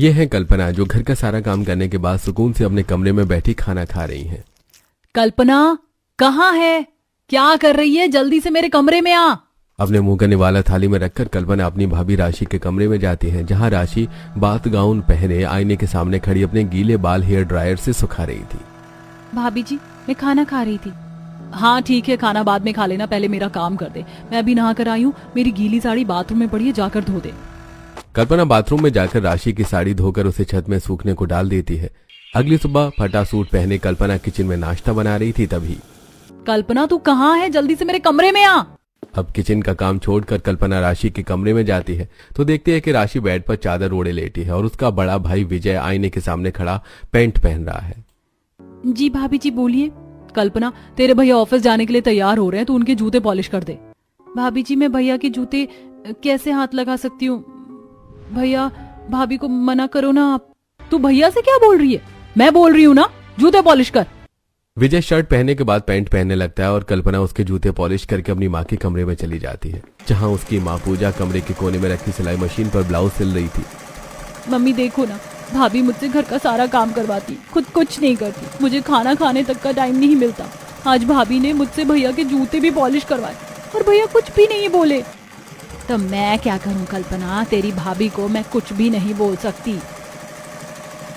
ये है कल्पना, जो घर का सारा काम करने के बाद सुकून से अपने कमरे में बैठी खाना खा रही है। कल्पना कहाँ है? क्या कर रही है? जल्दी से मेरे कमरे में आ। अपने मुंह का निवाला थाली में रखकर कल्पना अपनी भाभी राशि के कमरे में जाती है, जहां राशि बाथ गाउन पहने आईने के सामने खड़ी अपने गीले बाल हेयर ड्रायर से सुखा रही थी। भाभी जी, मैं खाना खा रही थी। हाँ ठीक है, खाना बाद में खा लेना, पहले मेरा काम कर दे। मैं अभी नहा कर आई हूँ, मेरी गीली साड़ी बाथरूम में पड़ी है, जाकर धो दे। कल्पना बाथरूम में जाकर राशि की साड़ी धोकर उसे छत में सूखने को डाल देती है। अगली सुबह फटा सूट पहने कल्पना किचन में नाश्ता बना रही थी, तभी कल्पना तू कहाँ है? जल्दी से मेरे कमरे में आ। अब किचन का काम छोड़कर कल्पना राशि के कमरे में जाती है तो देखती है कि राशि बेड पर चादर ओढ़े लेटी है और उसका बड़ा भाई विजय आईने के सामने खड़ा पैंट पहन रहा है। जी भाभी जी बोलिए। कल्पना, तेरे भैया ऑफिस जाने के लिए तैयार हो रहे हैं, तू उनके जूते पॉलिश कर दे। भाभी जी, मैं भैया के जूते कैसे हाथ लगा सकती हूँ? भैया, भाभी को मना करो ना आप। तू भैया से क्या बोल रही है? मैं बोल रही हूँ ना, जूते पॉलिश कर। विजय शर्ट पहनने के बाद पैंट पहनने लगता है और कल्पना उसके जूते पॉलिश करके अपनी माँ के कमरे में चली जाती है, जहाँ उसकी माँ पूजा कमरे के कोने में रखी सिलाई मशीन पर ब्लाउज सिल रही थी। मम्मी देखो ना, भाभी मुझसे घर का सारा काम करवाती, खुद कुछ नहीं करती। मुझे खाना खाने तक का टाइम नहीं मिलता। आज भाभी ने मुझसे भैया के जूते भी पॉलिश करवाए और भैया कुछ भी नहीं बोले। तो मैं क्या करूं कल्पना? तेरी भाभी को मैं कुछ भी नहीं बोल सकती।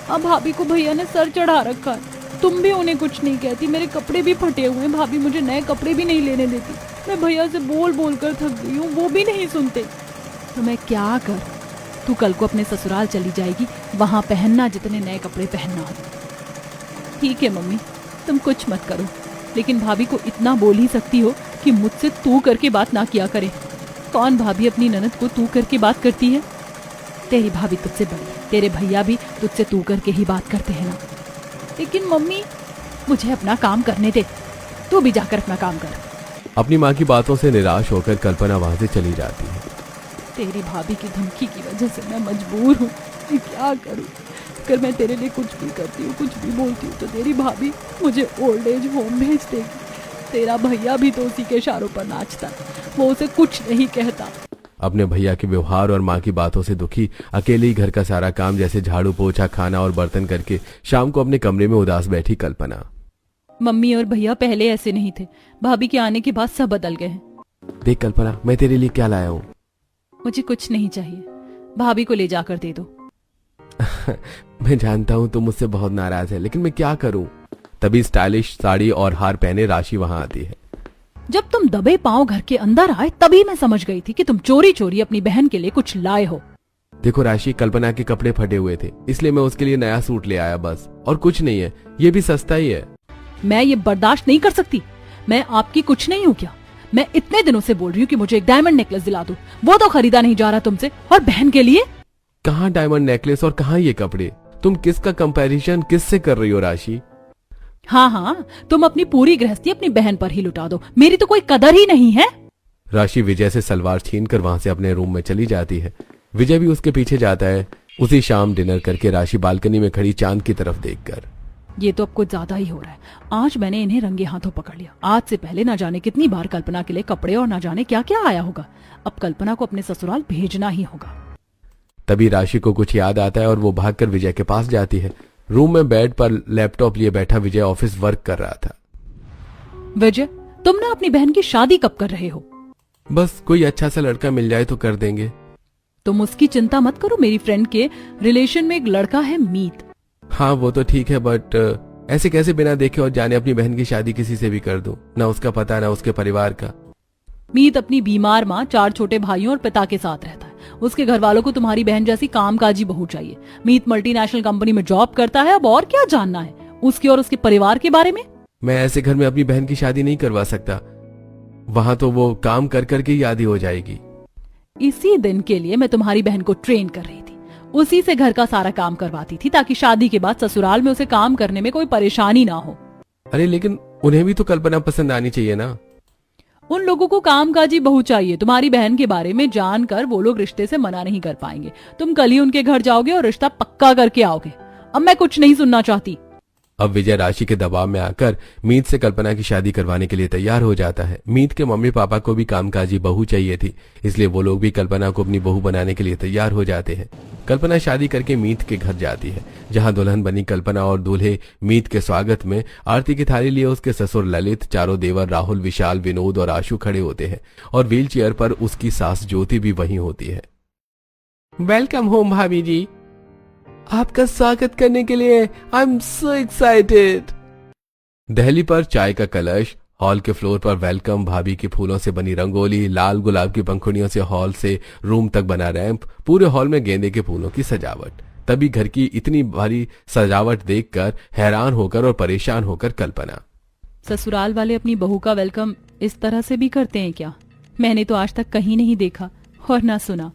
अब भाभी को भैया ने सर चढ़ा रखा है, तुम भी उन्हें कुछ नहीं कहती। मेरे कपड़े भी फटे हुए हैं, भाभी मुझे नए कपड़े भी नहीं लेने देती। मैं भैया से बोल बोल कर थक गई हूँ, वो भी नहीं सुनते। तो मैं क्या कर? तू कल को अपने ससुराल चली जाएगी, वहां पहनना जितने नए कपड़े पहनना हो। ठीक है मम्मी, तुम कुछ मत करो, लेकिन भाभी को इतना बोल ही सकती हो कि मुझसे तू करके बात ना किया करे। कौन भाभी अपनी ननद को तू करके बात करती है? तेरी भाभी तुझसे बड़ी है, तेरे भैया भी तुझसे तू करके ही बात करते हैं ना। लेकिन मम्मी, मुझे अपना काम करने दे, तू भी जाकर अपना काम कर। अपनी माँ की बातों से निराश होकर कल्पना वहां से चली जाती है। तेरी भाभी की धमकी की वजह से मैं मजबूर हूँ, मैं क्या करूँ? अगर मैं तेरे लिए कुछ भी करती हूँ, कुछ भी बोलती हूँ, तो तेरी भाभी मुझे ओल्ड एज होम भेज देगी। तेरा भैया भी तो उसी के इशारों पर नाचता है, वो उसे कुछ नहीं कहता। अपने भैया के व्यवहार और माँ की बातों से दुखी अकेले ही घर का सारा काम जैसे झाड़ू पोछा खाना और बर्तन करके शाम को अपने कमरे में उदास बैठी कल्पना। मम्मी और भैया पहले ऐसे नहीं थे, भाभी के आने के बाद सब बदल गए हैं। देख कल्पना, मैं तेरे लिए क्या लाया हूँ। मुझे कुछ नहीं चाहिए, भाभी को ले जाकर दे दो। मैं जानता हूँ तुम मुझसे बहुत नाराज है, लेकिन मैं क्या करूँ। तभी स्टाइलिश साड़ी और हार पहने राशि वहां आती है। जब तुम दबे पांव घर के अंदर आए, तभी मैं समझ गई थी कि तुम चोरी चोरी अपनी बहन के लिए कुछ लाए हो। देखो राशि, कल्पना के कपड़े फटे हुए थे, इसलिए मैं उसके लिए नया सूट ले आया, बस, और कुछ नहीं है। ये भी सस्ता ही है। मैं ये बर्दाश्त नहीं कर सकती। मैं आपकी कुछ नहीं हूँ क्या? मैं इतने दिनों से बोल रही हूँ कि मुझे एक डायमंड नेकलेस दिला दो, वो तो खरीदा नहीं जा रहा तुमसे। और बहन के लिए कहाँ डायमंड नेकलेस और कहाँ ये कपड़े? तुम किसका कंपैरिजन किससे कर रही हो राशि? हाँ, तुम अपनी पूरी गृहस्थी अपनी बहन पर ही लुटा दो, मेरी तो कोई कदर ही नहीं है। राशि विजय से सलवार छीनकर वहां से अपने रूम में चली जाती है। विजय भी उसके पीछे जाता है। उसी शाम डिनर करके राशि बालकनी में खड़ी चांद की तरफ देखकर, ये तो अब कुछ ज्यादा ही हो रहा है। आज मैंने इन्हें रंगे हाथों पकड़ लिया। आज से पहले ना जाने कितनी बार कल्पना के लिए कपड़े और ना जाने क्या क्या आया होगा। अब कल्पना को अपने ससुराल भेजना ही होगा। तभी राशि को कुछ याद आता है और वो भागकर विजय के पास जाती है। रूम में बेड पर लैपटॉप लिए बैठा विजय ऑफिस वर्क कर रहा था। विजय, तुम ना अपनी बहन की शादी कब कर रहे हो? बस कोई अच्छा सा लड़का मिल जाए तो कर देंगे। तुम उसकी चिंता मत करो, मेरी फ्रेंड के रिलेशन में एक लड़का है मीत। हाँ वो तो ठीक है, बट ऐसे कैसे बिना देखे और जाने अपनी बहन की शादी किसी से भी कर दूं? ना उसका पता ना उसके परिवार का। मीत अपनी बीमार माँ, 4 छोटे भाइयों और पिता के साथ रहता है। उसके घर वालों को तुम्हारी बहन जैसी कामकाजी बहू चाहिए। मीत मल्टीनेशनल कंपनी में जॉब करता है। अब और क्या जानना है उसके और उसके परिवार के बारे में? मैं ऐसे घर में अपनी बहन की शादी नहीं करवा सकता। वहां तो वो काम कर करके ही आदी हो जाएगी। इसी दिन के लिए मैं तुम्हारी बहन को ट्रेन कर रही थी, उसी से घर का सारा काम करवाती थी, ताकि शादी के बाद ससुराल में उसे काम करने में कोई परेशानी ना हो। अरे लेकिन उन्हें भी तो कल्पना पसंद आनी चाहिए ना। उन लोगों को कामकाजी बहू चाहिए। तुम्हारी बहन के बारे में जानकर वो लोग रिश्ते से मना नहीं कर पाएंगे। तुम कल ही उनके घर जाओगे और रिश्ता पक्का करके आओगे। अब मैं कुछ नहीं सुनना चाहती। अब विजय राशि के दबाव में आकर मीत से कल्पना की शादी करवाने के लिए तैयार हो जाता है। मीत के मम्मी पापा को भी कामकाजी बहू चाहिए थी, इसलिए वो लोग भी कल्पना को अपनी बहू बनाने के लिए तैयार हो जाते हैं। कल्पना शादी करके मीत के घर जाती है, जहां दुल्हन बनी कल्पना और दूल्हे मीत के स्वागत में आरती की थाली लिए उसके ससुर ललित, चारों देवर राहुल, विशाल, विनोद और आशु खड़े होते हैं और व्हील चेयर पर उसकी सास ज्योति भी वहीं होती है। वेलकम होम भाभी जी, आपका स्वागत करने के लिए I am so excited. Delhi पर चाय का कलश, हॉल के फ्लोर पर वेलकम भाभी के फूलों से बनी रंगोली, लाल गुलाब की पंखुड़ियों से हॉल से रूम तक बना रैंप, पूरे हॉल में गेंदे के फूलों की सजावट। तभी घर की इतनी भारी सजावट देखकर हैरान होकर और परेशान होकर कल्पना, ससुराल वाले अपनी बहू का वेलकम इस तरह से भी करते हैं क्या? मैंने तो आज तक कहीं नहीं देखा और ना सुना,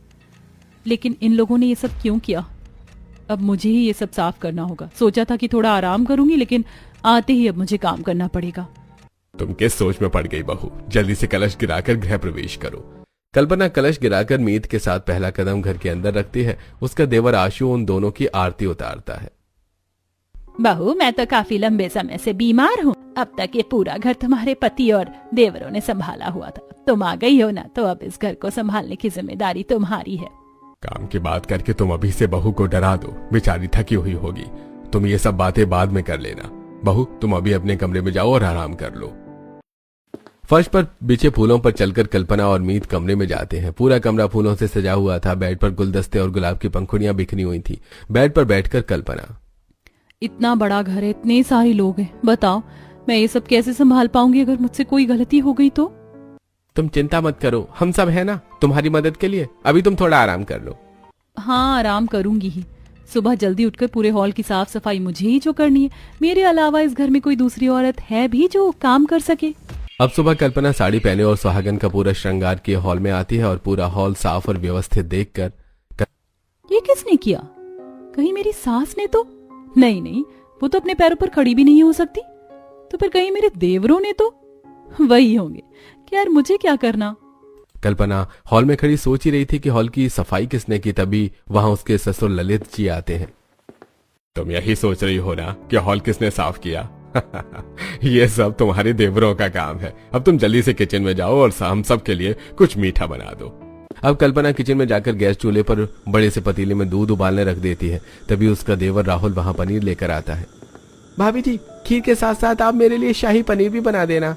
लेकिन इन लोगों ने ये सब क्यों किया? अब मुझे ही ये सब साफ करना होगा। सोचा था कि थोड़ा आराम करूंगी, लेकिन आते ही अब मुझे काम करना पड़ेगा। तुम किस सोच में पड़ गई बहू? जल्दी से कलश गिराकर गृह प्रवेश करो। कल्पना कलश गिराकर मीत के साथ पहला कदम घर के अंदर रखती है। उसका देवर आशु उन दोनों की आरती उतारता है। बहू, मैं तो काफी लंबे समय से बीमार हूँ। अब तक ये पूरा घर तुम्हारे पति और देवरों ने संभाला हुआ था। तुम आ गई हो ना, तो अब इस घर को संभालने की जिम्मेदारी तुम्हारी है। काम की बात करके तुम अभी से बहू को डरा दो, बेचारी थकी हुई होगी। तुम ये सब बातें बाद में कर लेना। बहू, तुम अभी अपने कमरे में जाओ और आराम कर लो। फर्श पर बिछे फूलों पर चलकर कल्पना और मीत कमरे में जाते हैं। पूरा कमरा फूलों से सजा हुआ था। बेड पर गुलदस्ते और गुलाब की पंखुड़ियां बिखरी हुई थी। बेड पर बैठकर कल्पना, इतना बड़ा घर है, इतने सारे लोग हैं, बताओ मैं ये सब कैसे संभाल पाऊंगी? अगर मुझसे कोई गलती हो गई तो? तुम चिंता मत करो, हम सब है ना तुम्हारी मदद के लिए। अभी तुम थोड़ा आराम कर लो। हाँ, आराम करूंगी ही। सुबह जल्दी उठकर पूरे हॉल की साफ सफाई मुझे ही जो करनी है। मेरे अलावा इस घर में कोई दूसरी औरत है भी जो काम कर सके? अब सुबह कल्पना साड़ी पहने और सुहागन का पूरा श्रृंगार किए हॉल में आती है और पूरा हॉल साफ और व्यवस्थित देखकर, ये किसने किया? कहीं मेरी सास ने तो नहीं, वो तो अपने पैरों पर खड़ी भी नहीं हो सकती। तो फिर कहीं मेरे देवरों ने तो वही होंगे। यार, मुझे क्या करना? कल्पना हॉल में खड़ी सोच ही रही थी कि हॉल की सफाई किसने की। तभी वहां उसके ससुर ललित जी आते हैं। तुम यही सोच रही हो ना कि हॉल किसने साफ किया? ये सब तुम्हारे देवरों का काम है। अब तुम जल्दी से किचन में जाओ और हम सब के लिए कुछ मीठा बना दो। अब कल्पना किचन में जाकर गैस चूल्हे पर बड़े से पतीले में दूध उबालने रख देती है। तभी उसका देवर राहुल वहां पनीर लेकर आता है। भाभी जी, खीर के साथ साथ आप मेरे लिए शाही पनीर भी बना देना।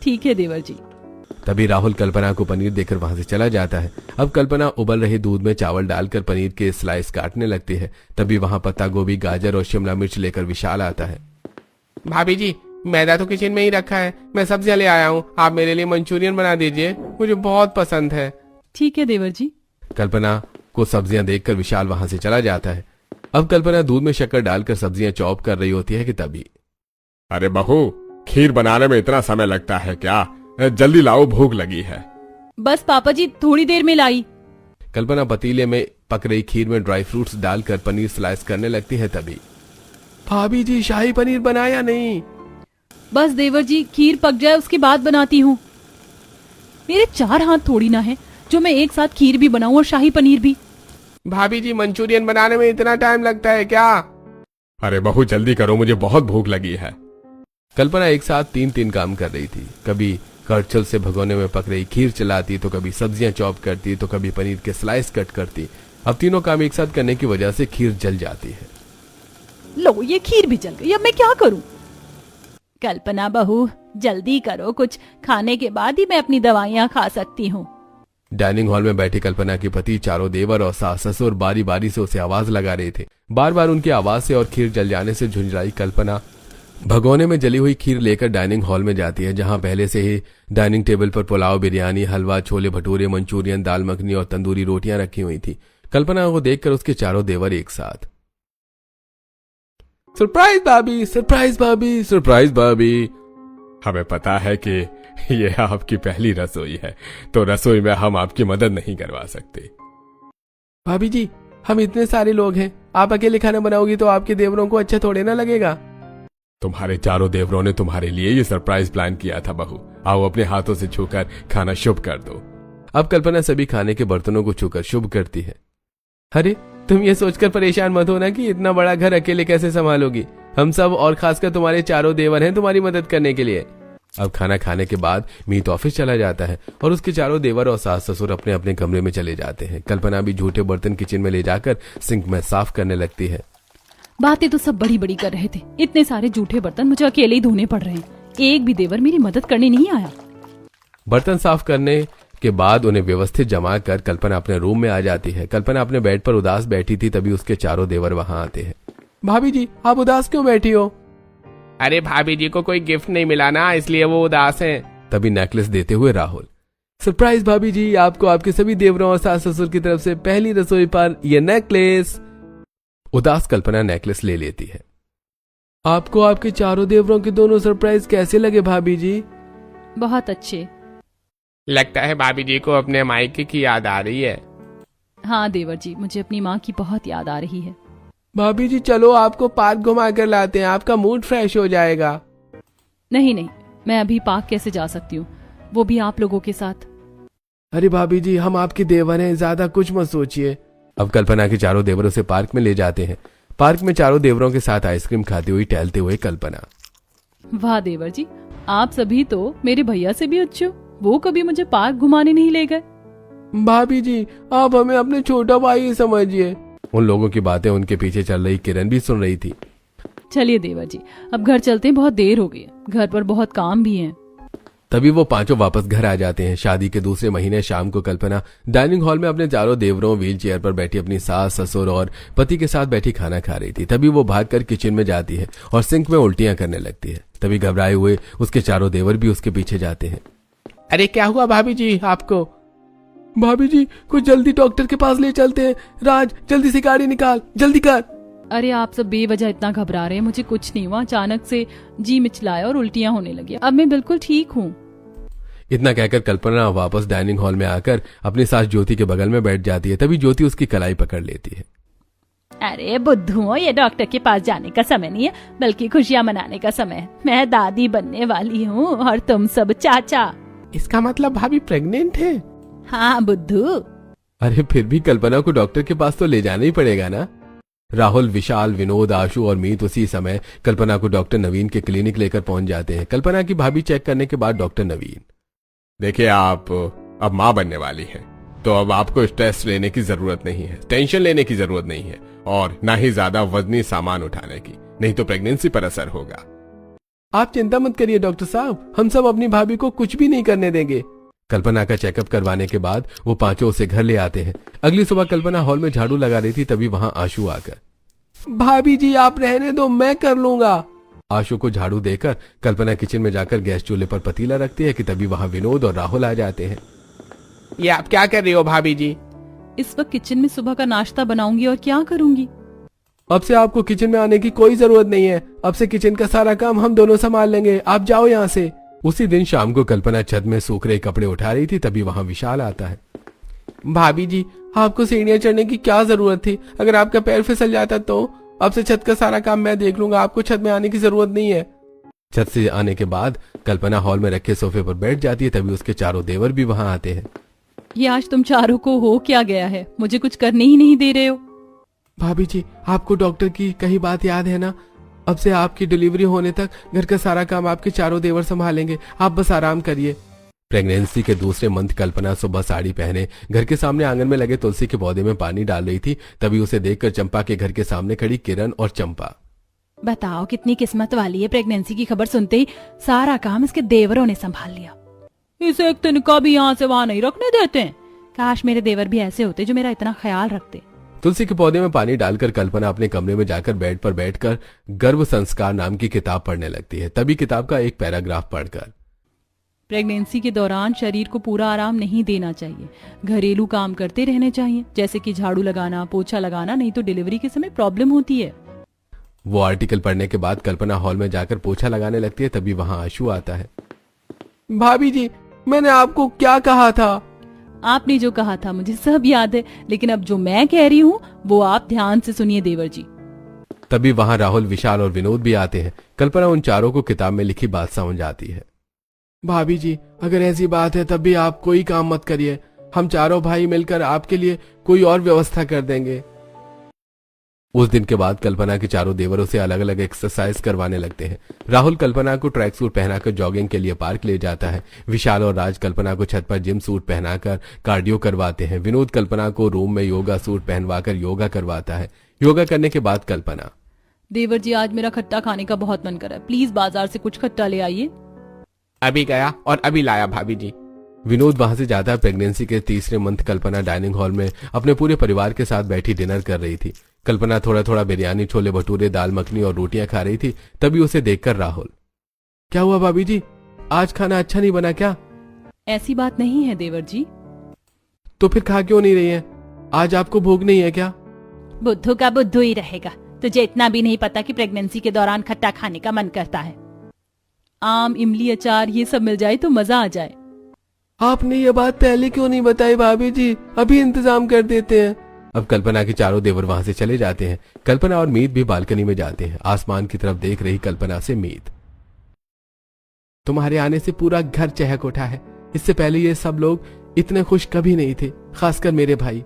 ठीक है देवर जी। तभी राहुल कल्पना को पनीर देकर वहां से चला जाता है। अब कल्पना उबल रहे दूध में चावल डालकर पनीर के स्लाइस काटने लगती है। तभी वहां पत्ता गोभी, गाजर और शिमला मिर्च लेकर विशाल आता है। भाभी जी, मैदा तो किचन में ही रखा है, मैं सब्जियां ले आया हूँ। आप मेरे लिए मंचूरियन बना दीजिए, मुझे बहुत पसंद है। ठीक है देवर जी। कल्पना को सब्जियां देखकर विशाल वहां से चला जाता है। अब कल्पना दूध में शक्कर डालकर सब्जियां चॉप कर रही होती है कि तभी, अरे बहू, खीर बनाने में इतना समय लगता है क्या? जल्दी लाओ, भूख लगी है। बस पापा जी, थोड़ी देर में लाई। कल्पना पतीले में पक रही खीर में ड्राई फ्रूट्स डालकर पनीर स्लाइस करने लगती है। तभी, भाभी जी, शाही पनीर बनाया नहीं? बस देवर जी, खीर पक जाए उसके बाद बनाती हूँ। मेरे 4 हाथ थोड़ी ना है जो मैं एक साथ खीर भी बनाऊं और शाही पनीर भी। भाभी जी, मंचूरियन बनाने में इतना टाइम लगता है क्या? अरे बहू, जल्दी करो, मुझे बहुत भूख लगी है। कल्पना एक साथ 3 काम कर रही थी। कभी करछुल से भगोने में पक रही खीर चलाती, तो कभी सब्जियां चॉप करती, तो कभी पनीर के स्लाइस कट करती। अब तीनों काम एक साथ करने की वजह से खीर जल जाती है। लो, ये खीर भी जल गई, अब मैं क्या करूं? कल्पना बहू, जल्दी करो, कुछ खाने के बाद ही मैं अपनी दवाइयां खा सकती हूँ। डाइनिंग हॉल में बैठे कल्पना के पति, चारों देवर और सास ससुर बारी बारी से उसे आवाज लगा रहे थे। बार बार उनकी आवाज से और खीर जल जाने से झुंझलाई कल्पना भगोने में जली हुई खीर लेकर डाइनिंग हॉल में जाती है, जहां पहले से ही डाइनिंग टेबल पर पुलाव, बिरयानी, हलवा, छोले भटूरे, मंचूरियन, दाल मखनी और तंदूरी रोटियां रखी हुई थी। कल्पना को देखकर उसके चारों देवर एक साथ, सरप्राइज भाभी, सरप्राइज भाभी, सरप्राइज भाभी। हमें पता है कि यह आपकी पहली रसोई है, तो रसोई में हम आपकी मदद नहीं करवा सकते। भाभी जी, हम इतने सारे लोग हैं, आप अकेले खाना बनाओगी तो आपके देवरों को अच्छा थोड़े ना लगेगा। तुम्हारे चारों देवरों ने तुम्हारे लिए ये सरप्राइज प्लान किया था बहू। आओ, अपने हाथों से छूकर खाना शुभ कर दो। अब कल्पना सभी खाने के बर्तनों को छूकर शुभ करती है। अरे, तुम ये सोचकर परेशान मत हो ना कि इतना बड़ा घर अकेले कैसे संभालोगी। हम सब और खासकर तुम्हारे चारों देवर हैं तुम्हारी मदद करने के लिए। अब खाना खाने के बाद मीत ऑफिस चला जाता है और उसके चारों देवर और सास ससुर अपने अपने कमरे में चले जाते हैं। कल्पना भी झूठे बर्तन किचन में ले जाकर सिंक में साफ करने लगती है। बातें तो सब बड़ी बड़ी कर रहे थे, इतने सारे जूठे बर्तन मुझे अकेले ही धोने पड़ रहे हैं। एक भी देवर मेरी मदद करने नहीं आया। बर्तन साफ करने के बाद उन्हें व्यवस्थित जमा कर कल्पना अपने रूम में आ जाती है। कल्पना अपने बेड पर उदास बैठी थी, तभी उसके चारों देवर वहां आते हैं। भाभी जी, आप उदास क्यों बैठी हो? अरे भाभी जी को कोई गिफ्ट नहीं मिला ना, इसलिए वो उदास हैं। तभी नेकलेस देते हुए राहुल। सरप्राइज भाभी जी, आपको आपके सभी देवरों और सास ससुर की तरफ से पहली रसोई पर यह नेकलेस। उदास कल्पना नेकलेस ले लेती है। आपको आपके चारों देवरों के दोनों सरप्राइज कैसे लगे भाभी जी? बहुत अच्छे। लगता है भाभी जी को अपने मायके की याद आ रही है। हाँ देवर जी, मुझे अपनी माँ की बहुत याद आ रही है। भाभी जी चलो आपको पार्क घुमा कर लाते हैं, आपका मूड फ्रेश हो जाएगा। नहीं नहीं, मैं अभी पार्क कैसे जा सकती हूँ, वो भी आप लोगों के साथ। अरे भाभी जी, हम आपके देवर हैं, ज्यादा कुछ मत सोचिए। अब कल्पना के चारों देवर उसे पार्क में ले जाते हैं। पार्क में चारों देवरों के साथ आइसक्रीम खाती हुई टहलते हुए कल्पना। वाह देवर जी, आप सभी तो मेरे भैया से भी अच्छे हो। वो कभी मुझे पार्क घुमाने नहीं ले गए। भाभी जी, आप हमें अपने छोटा भाई ही समझिए। उन लोगों की बातें उनके पीछे चल रही किरण भी सुन रही थी। चलिए देवर जी, अब घर चलते हैं, बहुत देर हो गई है, घर पर बहुत काम भी है। तभी वो पांचों वापस घर आ जाते हैं। शादी के दूसरे महीने शाम को कल्पना डाइनिंग हॉल में अपने चारों देवरों, व्हील चेयर पर बैठी अपनी सास ससुर और पति के साथ बैठी खाना खा रही थी। तभी वो भागकर किचन में जाती है और सिंक में उल्टियां करने लगती है। तभी घबराए हुए उसके चारों देवर भी उसके पीछे जाते हैं। अरे क्या हुआ भाभी जी आपको? भाभी जी, कुछ जल्दी डॉक्टर के पास ले चलते हैं। राज, जल्दी से गाड़ी निकाल, जल्दी कर। अरे आप सब बेवजह इतना घबरा रहे हैं, मुझे कुछ नहीं हुआ। अचानक से जी मिचलाया और उल्टियां होने लगी। अब मैं बिल्कुल ठीक हूँ। इतना कहकर कल्पना वापस डाइनिंग हॉल में आकर अपनी सास ज्योति के बगल में बैठ जाती है। तभी ज्योति उसकी कलाई पकड़ लेती है। अरे बुद्धू, ये डॉक्टर के पास जाने का समय नहीं है, बल्कि खुशियाँ मनाने का समय है। मैं दादी बनने वाली हूँ और तुम सब चाचा। इसका मतलब भाभी प्रेग्नेंट है? हाँ बुद्धू। अरे फिर भी कल्पना को डॉक्टर के पास तो ले जाना ही पड़ेगा ना। राहुल, विशाल, विनोद, आशु और मीत उसी समय कल्पना को डॉक्टर नवीन के क्लिनिक लेकर पहुंच जाते हैं। कल्पना की भाभी चेक करने के बाद डॉक्टर नवीन। देखिए, आप अब माँ बनने वाली हैं, तो अब आपको स्ट्रेस लेने की जरूरत नहीं है, टेंशन लेने की जरूरत नहीं है, और ना ही ज्यादा वजनी सामान उठाने की, नहीं तो प्रेगनेंसी पर असर होगा। आप चिंता मत करिए डॉक्टर साहब, हम सब अपनी भाभी को कुछ भी नहीं करने देंगे। कल्पना का चेकअप करवाने के बाद वो पांचों उसे घर ले आते हैं। अगली सुबह कल्पना हॉल में झाड़ू लगा रही थी, तभी वहां आशु आकर। भाभी जी आप रहने दो, मैं कर लूंगा। आशु को झाड़ू देकर कल्पना किचन में जाकर गैस चूल्हे पर पतीला रखती है कि तभी वहां विनोद और राहुल आ जाते हैं। ये आप क्या कर रही हो भाभी जी? इस वक्त किचन में सुबह का नाश्ता बनाऊंगी और क्या करूंगी। अब से आपको किचन में आने की कोई जरूरत नहीं है। अब से किचन का सारा काम हम दोनों संभाल लेंगे, आप जाओ यहाँ से। उसी दिन शाम को कल्पना छत में सूख रहे कपड़े उठा रही थी, तभी वहां विशाल आता है। भाभी जी, आपको सीढ़ियां चढ़ने की क्या जरूरत थी? अगर आपका पैर फिसल जाता तो अब से छत का सारा काम मैं देख लूंगा, आपको छत में आने की जरूरत नहीं है। छत से आने के बाद कल्पना हॉल में रखे सोफे पर बैठ जाती है, तभी उसके चारों देवर भी वहां आते हैं। ये आज तुम चारों को हो क्या गया है, मुझे कुछ करने ही नहीं दे रहे हो। भाभी जी, आपको डॉक्टर की कही बात याद है ना? अब से आपकी डिलीवरी होने तक घर का सारा काम आपके चारों देवर संभालेंगे, आप बस आराम करिए। प्रेगनेंसी के दूसरे मंथ कल्पना सुबह साड़ी पहने घर के सामने आंगन में लगे तुलसी के पौधे में पानी डाल रही थी, तभी उसे देखकर चंपा के घर के सामने खड़ी किरण और चंपा। बताओ कितनी किस्मत वाली है, प्रेगनेंसी की खबर सुनते ही सारा काम इसके देवरों ने संभाल लिया। इसे एक तिनका भी यहाँ से वहां नहीं रखने देते हैं। काश मेरे देवर भी ऐसे होते जो मेरा इतना ख्याल रखते। तुलसी के पौधे में पानी डालकर कल्पना अपने कमरे में जाकर बेड पर बैठकर गर्भ संस्कार नाम की किताब पढ़ने लगती है। तभी किताब का एक पैराग्राफ पढ़कर, प्रेगनेंसी के दौरान शरीर को पूरा आराम नहीं देना चाहिए, घरेलू काम करते रहने चाहिए, जैसे कि झाड़ू लगाना, पोछा लगाना, नहीं तो डिलीवरी के समय प्रॉब्लम होती है। वो आर्टिकल पढ़ने के बाद कल्पना हॉल में जाकर पोछा लगाने लगती है, तभी वहां आशु आता है। भाभी जी, मैंने आपको क्या कहा था? आपने जो कहा था मुझे सब याद है, लेकिन अब जो मैं कह रही हूँ वो आप ध्यान से सुनिए देवर जी। तभी वहां राहुल, विशाल और विनोद भी आते हैं। कल्पना उन चारों को किताब में लिखी बात समझ आती है। भाभी जी, अगर ऐसी बात है तब भी आप कोई काम मत करिए, हम चारों भाई मिलकर आपके लिए कोई और व्यवस्था कर देंगे। उस दिन के बाद कल्पना के चारों देवरों से अलग अलग एक्सरसाइज करवाने लगते हैं। राहुल कल्पना को ट्रैक सूट पहनाकर जॉगिंग के लिए पार्क ले जाता है। विशाल और राज कल्पना को छत पर जिम सूट पहनाकर कार्डियो करवाते हैं। विनोद कल्पना को रूम में योगा सूट पहनवाकर योगा करवाता है। योगा करने के बाद कल्पना, देवर जी आज मेरा खट्टा खाने का बहुत मन कर रहा है, प्लीज बाजार से कुछ खट्टा ले आइए। अभी गया और अभी लाया भाभी जी। विनोद वहां से जाता है। प्रेगनेंसी के तीसरे मंथ कल्पना डाइनिंग हॉल में अपने पूरे परिवार के साथ बैठी डिनर कर रही थी। कल्पना थोड़ा थोड़ा बिरयानी, छोले भटूरे, दाल मखनी और रोटियां खा रही थी। तभी उसे देखकर राहुल, क्या हुआ भाभी जी, आज खाना अच्छा नहीं बना क्या? ऐसी बात नहीं है देवर जी। तो फिर खा क्यों नहीं रही है? आज आपको भूख नहीं है क्या? बुद्धू का बुद्धू ही रहेगा, तुझे इतना भी नहीं पता कि प्रेगनेंसी के दौरान खट्टा खाने का मन करता है। आम, इमली, अचार ये सब मिल जाए तो मजा आ जाए। आपने ये बात पहले क्यों नहीं बताई भाभी जी? अभी इंतजाम कर देते हैं। अब कल्पना के चारों देवर वहां से चले जाते हैं। कल्पना और मीत भी बालकनी में जाते हैं। आसमान की तरफ देख रही कल्पना से मीत, तुम्हारे आने से पूरा घर चहक उठा है। इससे पहले ये सब लोग इतने खुश कभी नहीं थे, खासकर मेरे भाई।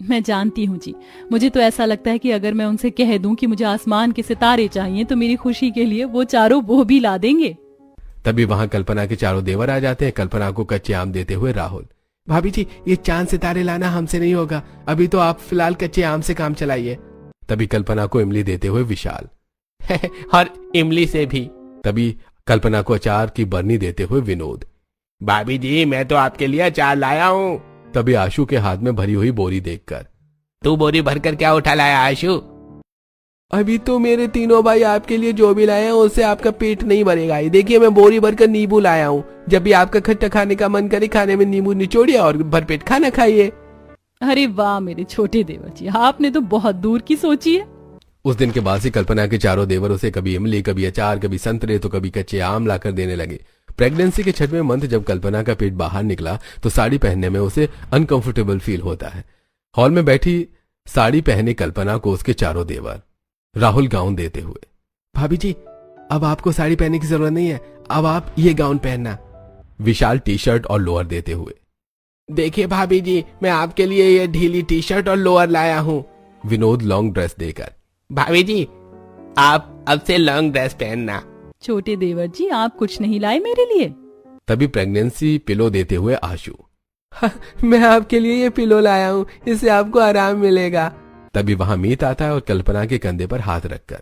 मैं जानती हूँ जी, मुझे तो ऐसा लगता है कि अगर मैं उनसे कह दूं कि मुझे आसमान के सितारे चाहिए तो मेरी खुशी के लिए वो चारों वो भी ला देंगे। तभी वहां कल्पना के चारों देवर आ जाते हैं। कल्पना को कच्चे आम देते हुए राहुल, भाभी जी ये चांद सितारे लाना हमसे नहीं होगा, अभी तो आप फिलहाल कच्चे आम से काम चलाइए। तभी कल्पना को इमली देते हुए विशाल, और इमली से भी। तभी कल्पना को अचार की बरनी देते हुए विनोद, भाभी जी मैं तो आपके लिए अचार लाया हूँ। तभी आशु के हाथ में भरी हुई बोरी देखकर, तू बोरी भरकर क्या उठा लाया आशु? अभी तो मेरे तीनों भाई आपके लिए जो भी लाए हैं उससे आपका पेट नहीं भरेगा। ये देखिए मैं बोरी भरकर नींबू लाया हूँ। जब भी आपका खट्टा खाने का मन करे खाने में नींबू निचोड़िए और भरपेट खाना खाइए। अरे वाह मेरे छोटे देवर जी, आपने तो बहुत दूर की सोची है। उस दिन के बाद से कल्पना के चारों देवर उसे कभी इमली, कभी अचार, कभी संतरे तो कभी कच्चे आम लाकर देने लगे। प्रेगनेंसी के 6वें मंथ जब कल्पना का पेट बाहर निकला तो साड़ी पहनने में उसे अनकंफर्टेबल फील होता है। हॉल में बैठी साड़ी पहने कल्पना को उसके चारों देवर राहुल गाउन देते हुए, भाभी जी अब आपको साड़ी पहनने की जरूरत नहीं है, अब आप ये गाउन पहनना। विशाल टी शर्ट और लोअर देते हुए, देखिए भाभी जी मैं आपके लिए ये ढीली टी शर्ट और लोअर लाया हूँ। विनोद लॉन्ग ड्रेस देकर, भाभी जी आप अब से लॉन्ग ड्रेस पहनना। छोटे देवर जी आप कुछ नहीं लाए मेरे लिए? तभी प्रेगनेंसी पिलो देते हुए आशु, मैं आपके लिए ये पिलो लाया हूँ, इससे आपको आराम मिलेगा। तभी वहां मीत आता है और कल्पना के कंधे पर हाथ रखकर,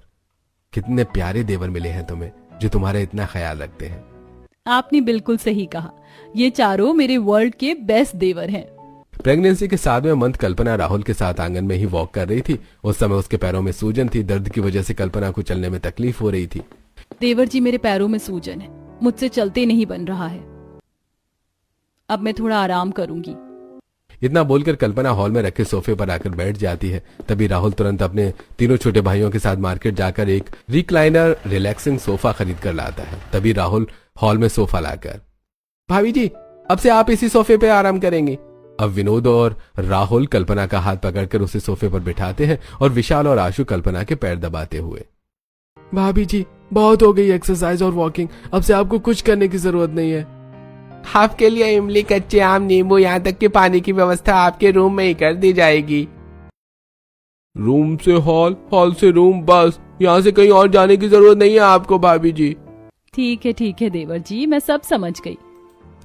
कितने प्यारे देवर मिले हैं तुम्हें जो तुम्हारा इतना ख्याल रखते हैं। आपने बिल्कुल सही कहा, ये चारों मेरे वर्ल्ड के बेस्ट देवर हैं। प्रेगनेंसी के 7वें मंथ कल्पना राहुल के साथ आंगन में ही वॉक कर रही थी। उस समय उसके पैरों में सूजन थी। दर्द की वजह से कल्पना को चलने में तकलीफ हो रही थी। देवर जी मेरे पैरों में सूजन है, मुझसे चलते नहीं बन रहा है, अब मैं थोड़ा आराम करूंगी। इतना बोलकर कल्पना हॉल में रखे सोफे पर आकर बैठ जाती है। तभी राहुल तुरंत अपने तीनों छोटे भाइयों के साथ मार्केट जाकर एक रिक्लाइनर रिलैक्सिंग सोफा खरीद कर लाता है। तभी राहुल हॉल में सोफा लाकर, भाभी जी अब से आप इसी सोफे पे आराम करेंगे। अब विनोद और राहुल कल्पना का हाथ पकड़कर उसे सोफे पर बिठाते हैं और विशाल और आशु कल्पना के पैर दबाते हुए, भाभी जी बहुत हो गई एक्सरसाइज और वॉकिंग, अब से आपको कुछ करने की जरूरत नहीं है। आपके लिए इमली, कच्चे आम, नींबू, यहाँ तक कि पानी की व्यवस्था आपके रूम में ही कर दी जाएगी। रूम से हॉल, हॉल से रूम, बस यहाँ से कहीं और जाने की जरूरत नहीं है आपको भाभी जी। ठीक है देवर जी, मैं सब समझ गई।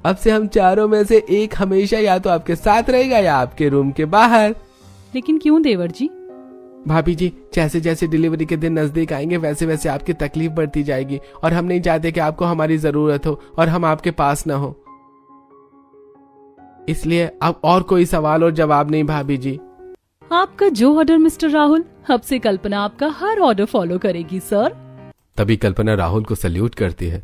अब से हम चारों में से एक हमेशा या तो आपके साथ रहेगा या आपके रूम के बाहर। लेकिन क्यों देवर जी? भाभी जी जैसे जैसे डिलीवरी के दिन नजदीक आएंगे वैसे वैसे आपकी तकलीफ बढ़ती जाएगी और हम नहीं चाहते कि आपको हमारी जरूरत हो और हम आपके पास ना हो, इसलिए अब और कोई सवाल और जवाब नहीं भाभी जी। आपका जो ऑर्डर मिस्टर राहुल, अब से कल्पना आपका हर ऑर्डर फॉलो करेगी सर। तभी कल्पना राहुल को सल्यूट करती है।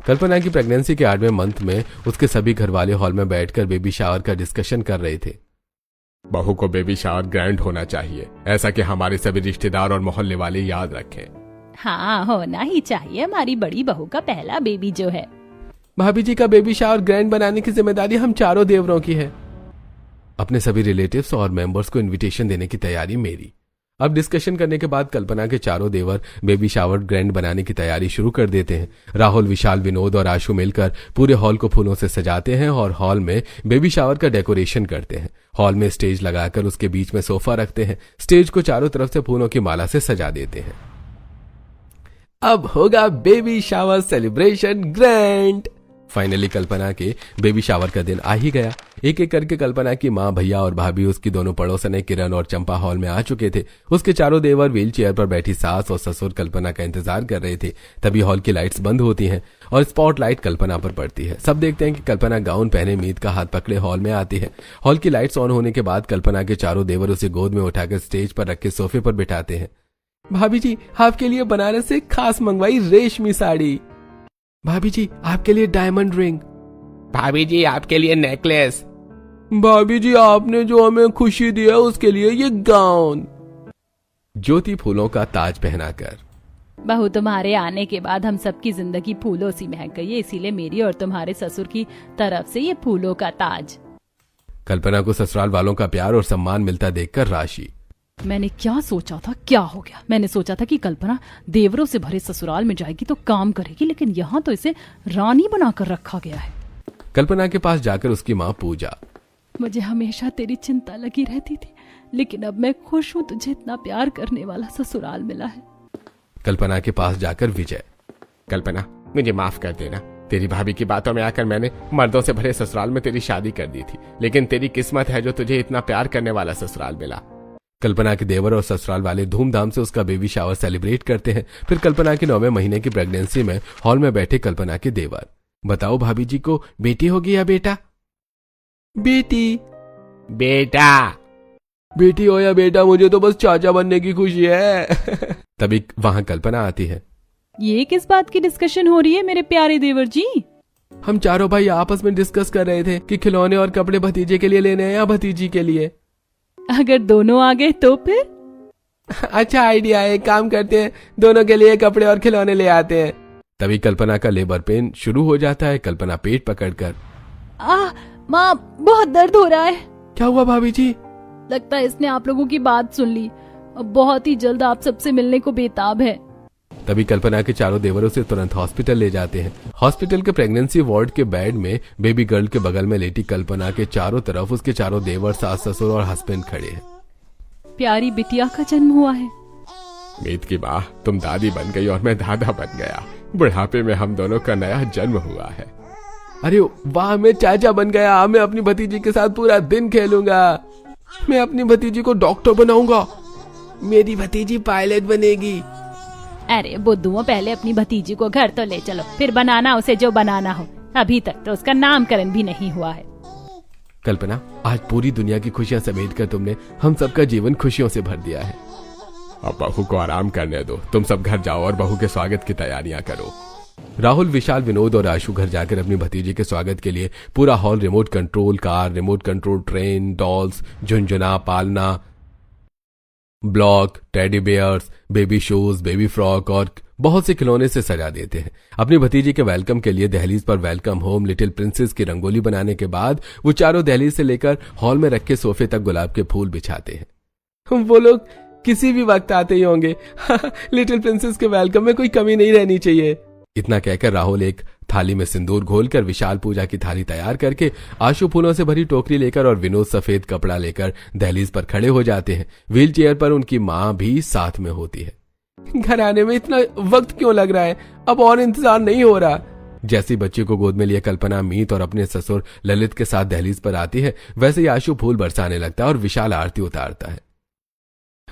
कल्पना की प्रेगनेंसी के 8वें मंथ में उसके सभी घरवाले हॉल में बैठकर बेबी शावर का डिस्कशन कर रहे थे। बहू को बेबी शावर ग्रैंड होना चाहिए, ऐसा कि हमारे सभी रिश्तेदार और मोहल्ले वाले याद रखें। हाँ होना ही चाहिए, हमारी बड़ी बहू का पहला बेबी जो है। भाभी जी का बेबी शावर ग्रैंड बनाने की जिम्मेदारी हम चारों देवरों की है। अपने सभी रिलेटिव्स और मेंबर्स को इनविटेशन देने की तैयारी मेरी। अब डिस्कशन करने के बाद कल्पना के चारों देवर बेबी शावर ग्रैंड बनाने की तैयारी शुरू कर देते हैं। राहुल, विशाल, विनोद और आशु मिलकर पूरे हॉल को फूलों से सजाते हैं और हॉल में बेबी शावर का डेकोरेशन करते हैं। हॉल में स्टेज लगाकर उसके बीच में सोफा रखते हैं। स्टेज को चारों तरफ से फूलों की माला से सजा देते हैं। अब होगा baby shower celebration grand. Finally Kalpana के बेबी शावर का दिन आ ही गया। एक एक करके कल्पना की माँ, भैया और भाभी, उसकी दोनों पड़ोसने किरण और चंपा हॉल में आ चुके थे। उसके चारों देवर व्हील चेयर पर बैठी सास और ससुर कल्पना का इंतजार कर रहे थे। तभी हॉल की लाइट्स बंद होती हैं और स्पॉटलाइट कल्पना पर पड़ती है। सब देखते हैं कि कल्पना गाउन पहने मीत का हाथ पकड़े हॉल में आती है। हॉल की लाइट्स ऑन होने के बाद कल्पना के चारों देवर उसे गोद में उठाकर स्टेज पर रख के सोफे पर बिठाते हैं। भाभी जी, आपके लिए बनारस से खास मंगवाई रेशमी साड़ी। भाभी जी, आपके लिए डायमंड रिंग। भाभी जी, आपके लिए नेकलेस। भाभी जी, आपने जो हमें खुशी दी है उसके लिए ये गाउन। ज्योति फूलों का ताज पहनाकर। बहू, तुम्हारे आने के बाद हम सबकी जिंदगी फूलों से महक गई है, इसीलिए मेरी और तुम्हारे ससुर की तरफ से ये फूलों का ताज। कल्पना को ससुराल वालों का प्यार और सम्मान मिलता देखकर राशि। मैंने क्या सोचा था, क्या हो गया। मैंने सोचा था कि कल्पना देवरों से भरे ससुराल में जाएगी तो काम करेगी, लेकिन यहाँ तो इसे रानी बनाकर रखा गया है। कल्पना के पास जाकर उसकी माँ पूजा। मुझे हमेशा तेरी चिंता लगी रहती थी, लेकिन अब मैं खुश हूँ तुझे इतना प्यार करने वाला ससुराल मिला है। कल्पना के पास जाकर विजय। कल्पना, मुझे माफ कर देना। तेरी भाभी की बातों में आकर मैंने मर्दों से भरे ससुराल में तेरी शादी कर दी थी, लेकिन तेरी किस्मत है जो तुझे इतना प्यार करने वाला ससुराल मिला। कल्पना के देवर और ससुराल वाले धूमधाम से उसका बेबी शावर सेलिब्रेट करते हैं। फिर कल्पना के 9वें महीने की प्रेगनेंसी में हॉल में बैठे कल्पना के देवर। बताओ भाभी जी को बेटी होगी या बेटा? बेटी। बेटा। बेटी हो या बेटा, मुझे तो बस चाचा बनने की खुशी है। तभी वहां कल्पना आती है। ये किस बात की डिस्कशन हो रही है मेरे प्यारे देवर जी? हम चारों भाई आपस में डिस्कस कर रहे थे कि खिलौने और कपड़े भतीजे के लिए लेने हैं या भतीजी के लिए। अगर दोनों आ गए तो फिर? अच्छा आइडिया है, काम करते हैं, दोनों के लिए कपड़े और खिलौने ले आते हैं। तभी कल्पना का लेबर पेन शुरू हो जाता है। कल्पना पेट पकड़कर। माँ, बहुत दर्द हो रहा है। क्या हुआ भाभी जी? लगता है इसने आप लोगों की बात सुन ली, अब बहुत ही जल्द आप सबसे मिलने को बेताब है। तभी कल्पना के चारों देवरों से तुरंत हॉस्पिटल ले जाते हैं। हॉस्पिटल के प्रेगनेंसी वार्ड के बेड में बेबी गर्ल के बगल में लेटी कल्पना के चारों तरफ उसके चारों देवर, सास, ससुर और हस्बैंड खड़े हैं। प्यारी बिटिया का जन्म हुआ है। मीत की माँ, तुम दादी बन गई और मैं दादा बन गया। बुढ़ापे में हम दोनों का नया जन्म हुआ है। अरे वाह, मैं चाचा बन गया। मैं अपनी भतीजी के साथ पूरा दिन खेलूंगा। मैं अपनी भतीजी को डॉक्टर बनाऊंगा। मेरी भतीजी पायलट बनेगी। अरे बुद्धुओं, पहले अपनी भतीजी को घर तो ले चलो, फिर बनाना उसे जो बनाना हो। अभी तक तो उसका नामकरण भी नहीं हुआ है। कल्पना, आज पूरी दुनिया की खुशियां समेट कर तुमने हम सबका जीवन खुशियों से भर दिया है। अब बहू को आराम करने दो। तुम सब घर जाओ और बहू के स्वागत की तैयारियां करो। राहुल, विशाल, विनोद और आशु घर जाकर अपनी भतीजी के स्वागत के लिए पूरा hall remote control car, remote control train, dolls, झुंझुना, पालना, block, teddy bears, baby shoes, baby frock और बहुत से खिलौने से सजा देते हैं। अपनी भतीजी के वेलकम के लिए दहलीज पर वेलकम होम लिटिल प्रिंसेस की रंगोली बनाने के बाद वो चारों दहलीज से लेकर हॉल में रखे सोफे तक गुलाब के फूल बिछाते हैं। वो लोग किसी भी वक्त आते ही होंगे। लिटिल प्रिंसेस के वेलकम में कोई कमी नहीं रहनी चाहिए। इतना कहकर राहुल एक थाली में सिंदूर घोलकर विशाल पूजा की थाली तैयार करके, आशु फूलों से भरी टोकरी लेकर और विनोद सफेद कपड़ा लेकर दहलीज पर खड़े हो जाते हैं। व्हील चेयर पर उनकी माँ भी साथ में होती है। घर आने में इतना वक्त क्यों लग रहा है? अब और इंतजार नहीं हो रहा। जैसी बच्चे को गोद में लिए कल्पना मीत और अपने ससुर ललित के साथ दहलीज पर आती है, वैसे ही आशु फूल बरसाने लगता है और विशाल आरती उतारता है।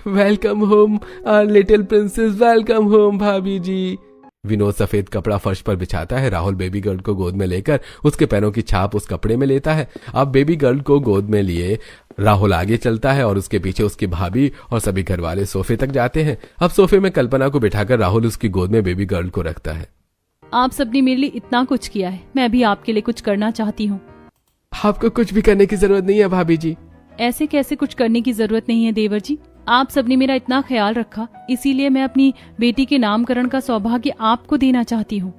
Welcome home little princess, welcome home भाभी जी। विनोद सफेद कपड़ा फर्श पर बिछाता है। राहुल बेबी गर्ल को गोद में लेकर उसके पैरों की छाप उस कपड़े में लेता है। अब बेबी गर्ल को गोद में लिए राहुल आगे चलता है और उसके पीछे उसकी भाभी और सभी घर वाले सोफे तक जाते हैं। अब सोफे में कल्पना को बिठाकर राहुल उसकी गोद में बेबी गर्ल को रखता है। आप सबने मेरे लिए इतना कुछ किया है, मैं भी आपके लिए कुछ करना चाहती हूँ। आपको कुछ भी करने की जरूरत नहीं है भाभी जी। ऐसे कैसे कुछ करने की जरूरत नहीं है देवर जी? आप सबने मेरा इतना ख्याल रखा, इसीलिए मैं अपनी बेटी के नामकरण का सौभाग्य आपको देना चाहती हूँ।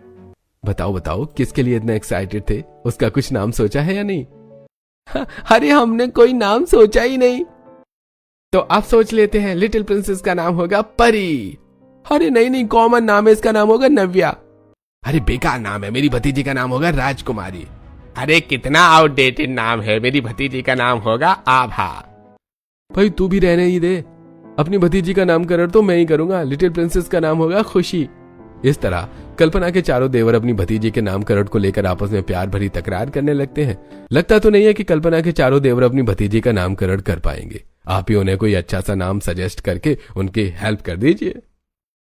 बताओ बताओ, किसके लिए इतना एक्साइटेड थे? उसका कुछ नाम सोचा है या नहीं? अरे हमने कोई नाम सोचा ही नहीं। तो आप सोच लेते हैं लिटिल प्रिंसेस का नाम होगा परी। अरे नहीं, कॉमन नाम है, इसका नाम होगा नव्या। अरे बेकार नाम है, मेरी भतीजी का नाम होगा राजकुमारी। अरे कितना आउटडेटेड नाम है, मेरी भतीजी का नाम होगा आभा। भाई तू भी रहने ही दे, अपनी भतीजी का नामकरण तो मैं ही करूंगा, लिटिल प्रिंसेस का नाम होगा खुशी। इस तरह कल्पना के चारों देवर अपनी भतीजी के नामकरण को लेकर आपस में प्यार भरी तकरार करने लगते हैं। लगता तो नहीं है कि कल्पना के चारों देवर अपनी भतीजी का नामकरण कर पाएंगे। आप ही उन्हें कोई अच्छा सा नाम सजेस्ट करके उनकी हेल्प कर दीजिए।